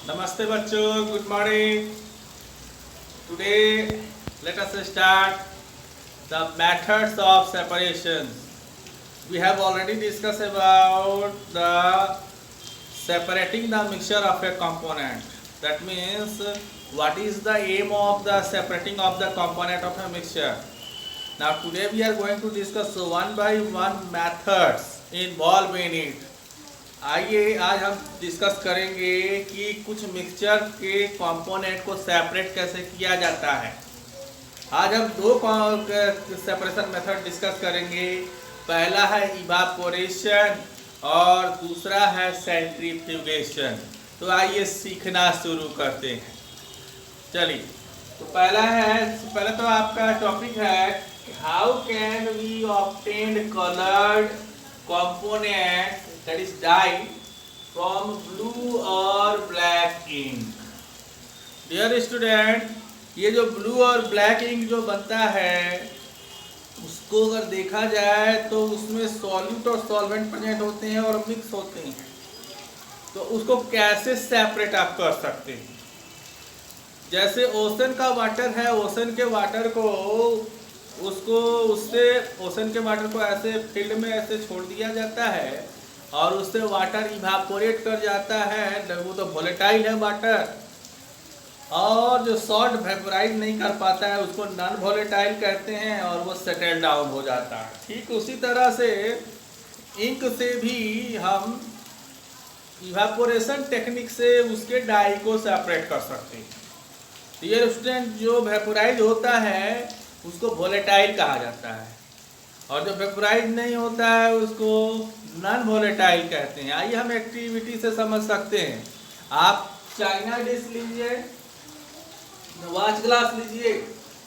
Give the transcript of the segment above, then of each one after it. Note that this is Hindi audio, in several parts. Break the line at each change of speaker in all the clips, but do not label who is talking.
Namaste bachcho, good morning. Today let us start the methods of separation. We have already discussed about the separating the mixture of a component. That means what is the aim of the separating of the component of a mixture. Now today we are going to discuss one by one methods involved in it. आइए आज हम डिस्कस करेंगे कि कुछ मिक्सचर के कंपोनेंट को सेपरेट कैसे किया जाता है। आज हम दो सेपरेशन मेथड डिस्कस करेंगे। पहला है इवापोरेशन और दूसरा है सेंट्रीफ्यूगेशन। तो आइए सीखना शुरू करते हैं। चलिए, तो पहला तो आपका टॉपिक है how can we obtain coloured component that is dye from blue or black ink. Dear student, ये जो ब्लू और ब्लैक इंक जो बनता है उसको अगर देखा जाए तो उसमें सॉल्यूट और सॉल्वेंट प्रेजेंट होते हैं और मिक्स होते हैं। तो उसको कैसे सेपरेट आप कर सकते हैं? जैसे ओशन का वाटर है, ओशन के वाटर को ओशन के वाटर को ऐसे फील्ड में ऐसे छोड़ दिया जाता है और उससे वाटर इवापोरेट कर जाता है। वो तो वोलेटाइल है वाटर, और जो सॉल्ट वेपोराइज नहीं कर पाता है उसको नॉन वोलेटाइल कहते हैं और वो सेटल डाउन हो जाता है। ठीक उसी तरह से इंक से भी हम इवापोरेशन टेक्निक से उसके डाई को सेपरेट कर सकते हैं। तो ये स्टूडेंट जो वेपोराइज होता है उसको वोलेटाइल कहा जाता है और जो वेपोराइज नहीं होता है उसको नॉन वोलेटाइल कहते हैं। आइए हम एक्टिविटी से समझ सकते हैं। आप चाइना डिश लीजिए, वाच ग्लास लीजिए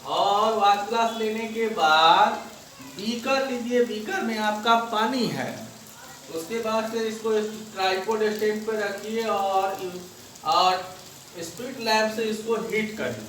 और वाच ग्लास लेने के बाद बीकर लीजिए। बीकर में आपका पानी है, उसके बाद से इसको ट्राइपॉड स्टैंड पर रखिए और स्पीड लैंप से इसको हीट करिए।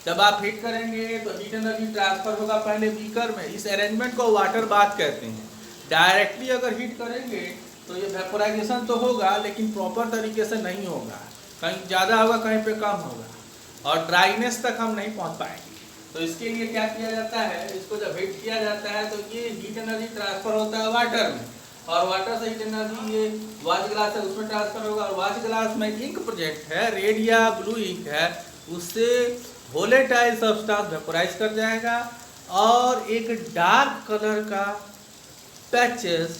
जब आप हीट करेंगे तो हीट एनर्जी ट्रांसफर होगा पहले बीकर में। इस अरेंजमेंट को वाटर बाथ कहते हैं। डायरेक्टली अगर हीट करेंगे तो ये वेपोराइजेशन तो होगा लेकिन प्रॉपर तरीके से नहीं होगा, कहीं ज़्यादा होगा कहीं पे कम होगा और ड्राइनेस तक हम नहीं पहुंच पाएंगे। तो इसके लिए क्या किया जाता है, इसको जब हीट किया जाता है तो ये हीट एनर्जी ट्रांसफर होता है वाटर में और वाटर से हीट एनर्जी ये वाच ग्लास है उसमें ट्रांसफर होगा और वाच ग्लास में इंक प्रेजेंट है, रेड या ब्लू इंक है, उससे वोलेटाइल सब्सटेंस वेपोराइज कर जाएगा और एक डार्क कलर का पैचेस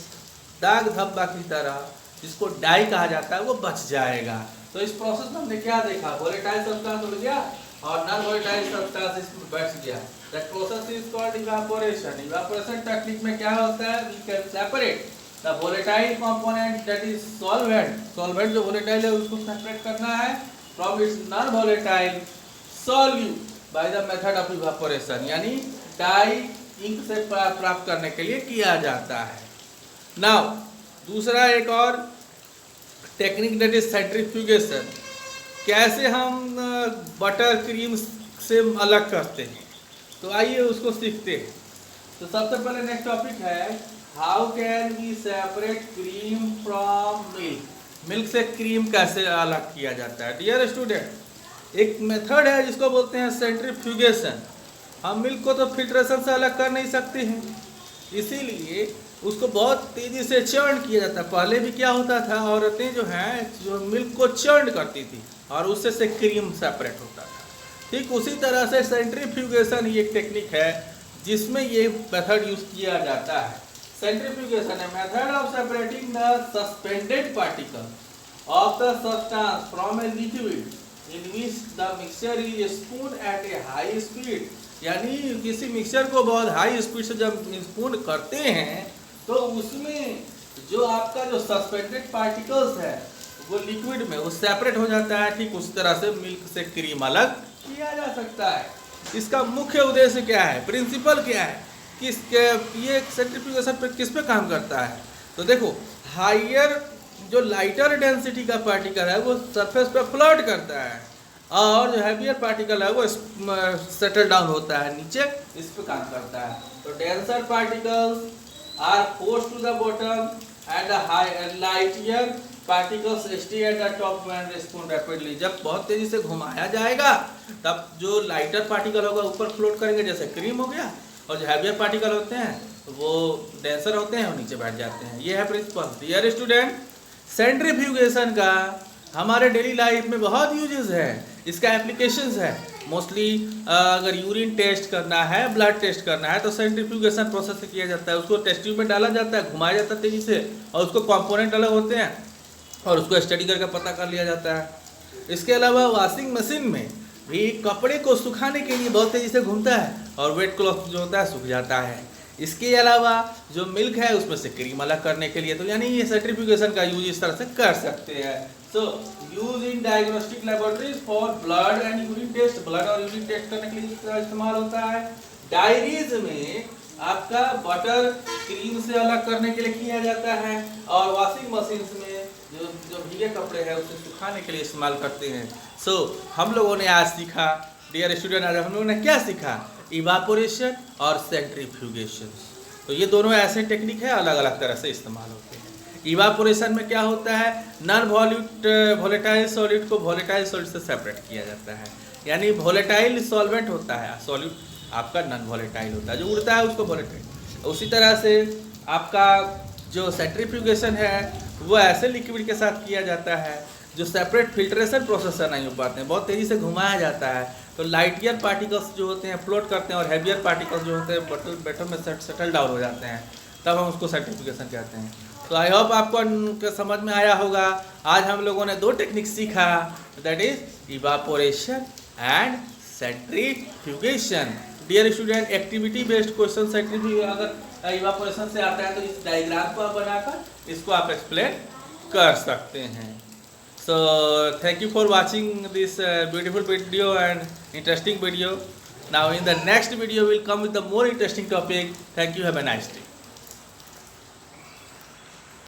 दाग धब्बा की तरह जिसको डाई कहा जाता है वो बच जाएगा। तो इस प्रोसेस में हमने क्या देखा, वोलेटाइल सब्सटेंस उड़ गया और नॉन वोलेटाइल सब्सटेंस इसमें बच गया। That process is called evaporation. Evaporation technique में क्या होता है, we can separate the volatile component that is solvent जो वोलेटाइल है उसको सेपरेट करना है from its non volatile solute by the method of evaporation, यानी डाई इंक से प्राप्त करने के लिए किया जाता है। नाउ दूसरा एक और टेक्निक दैट इज सेंट्रीफ्यूगेशन। कैसे हम बटर क्रीम से अलग करते हैं, तो आइए उसको सीखते हैं। तो सबसे पहले नेक्स्ट टॉपिक है how can we separate cream from milk. Milk से क्रीम कैसे अलग किया जाता है। डियर स्टूडेंट, एक मेथड है जिसको बोलते हैं सेंट्रीफ्यूगेशन। हम मिल्क को तो फिल्ट्रेशन से अलग कर नहीं सकते हैं, इसीलिए उसको बहुत तेज़ी से चर्न किया जाता है। पहले भी क्या होता था, औरतें जो हैं जो मिल्क को चर्न करती थी और उससे से क्रीम सेपरेट होता था। ठीक उसी तरह से सेंट्रीफ्यूगेशन ये एक टेक्निक है जिसमें ये मेथड यूज़ किया जाता है। सेंट्रीफ्यूगेशन है method of separating the suspended particle of the substance from a liquid in which the mixture is spun at a high speed। यानी किसी मिक्सचर को बहुत हाई स्पीड से जब स्पून करते हैं तो उसमें जो आपका जो सस्पेंडेड पार्टिकल्स है वो लिक्विड में वो सेपरेट हो जाता है। ठीक उस तरह से मिल्क से क्रीम अलग किया जा सकता है। इसका मुख्य उद्देश्य क्या है, प्रिंसिपल क्या है, ये सेंट्रीफ्यूगेशन पे किस पे काम करता है। तो देखो, हायर जो लाइटर डेंसिटी का पार्टिकल है वो सरफेस पे फ्लोट करता है और जो हैवियर पार्टिकल है वो सेटल डाउन होता है नीचे, इस पे काम करता है। तो denser particles are forced to the bottom and a lighter particles stay at the top when respond rapidly. जब बहुत तेजी से घुमाया जाएगा तब जो लाइटर पार्टिकल होगा ऊपर फ्लोट करेंगे, जैसे क्रीम हो गया, और जो हैवियर पार्टिकल होते हैं वो डेंसर होते हैं, वो नीचे बैठ जाते हैं। ये है प्रिंसिपल। डियर स्टूडेंट, सेंट्रीफ्यूगेशन का हमारे डेली लाइफ में बहुत यूजेस है, इसका एप्लीकेशंस है। मोस्टली अगर यूरिन टेस्ट करना है, ब्लड टेस्ट करना है, तो सेंट्रीफ्यूगेशन प्रोसेस से किया जाता है। उसको टेस्ट ट्यूब में डाला जाता है, घुमाया जाता है तेजी से, और उसको कंपोनेंट अलग होते हैं और उसको स्टडी करके पता कर लिया जाता है। इसके अलावा वॉशिंग मशीन में भी कपड़े को सुखाने के लिए बहुत तेज़ी से घूमता है और वेट क्लॉथ जो होता है सूख जाता है। इसके अलावा जो मिल्क है उसमें से क्रीम अलग करने के लिए, तो यानी ये सेंट्रीफ्यूगेशन का यूज इस तरह से कर सकते हैं। So use in diagnostic laboratories for blood and urine test, blood और यूरिन टेस्ट करने के लिए इसका इस्तेमाल होता है। डायरीज में आपका बटर क्रीम से अलग करने के लिए किया जाता है, और वॉशिंग मशीन में जो भीगे कपड़े हैं उसे सुखाने के लिए इस्तेमाल करते हैं। सो हम लोगों ने आज सीखा, डियर स्टूडेंट, आज हम लोगों ने क्या सीखा? इवापोरेशन और सेंट्रीफ्यूगेशन। तो ये दोनों ऐसे टेक्निक है, अलग अलग तरह से इस्तेमाल होते हैं। इवापोरेशन में क्या होता है? नॉन वोलेटाइल सॉलिड को वोलेटाइल सॉलिड से सेपरेट किया जाता है, यानी वोलेटाइल सॉल्वेंट होता है, सॉल्यूट आपका नॉन वोलेटाइल होता है, जो उड़ता है उसको वोलेटाइल। उसी तरह से आपका जो सेंट्रीफ्यूगेशन है वो ऐसे लिक्विड के साथ किया जाता है जो सेपरेट फिल्ट्रेशन प्रोसेस से नहीं हो पाते हैं, बहुत तेज़ी से घुमाया जाता है, तो लाइटियर पार्टिकल्स जो होते हैं फ्लोट करते हैं, और हैवियर पार्टिकल्स जो होते हैं बॉटम में सेटल डाउन हो जाते हैं, तब हम उसको सेंट्रीफ्यूगेशन कहते हैं। तो आई होप आपको समझ में आया होगा। आज हम लोगों ने दो टेक्निक सीखा, that is evaporation and centrifugation. Dear student, activity based question centrifugation अगर इवापोरेशन से आता है तो इस डायग्राम को आप बनाकर इसको आप एक्सप्लेन कर सकते हैं। So thank you for watching this beautiful video and interesting video. Now in the next video we'll come with the more interesting topic. Thank you. Have a nice day.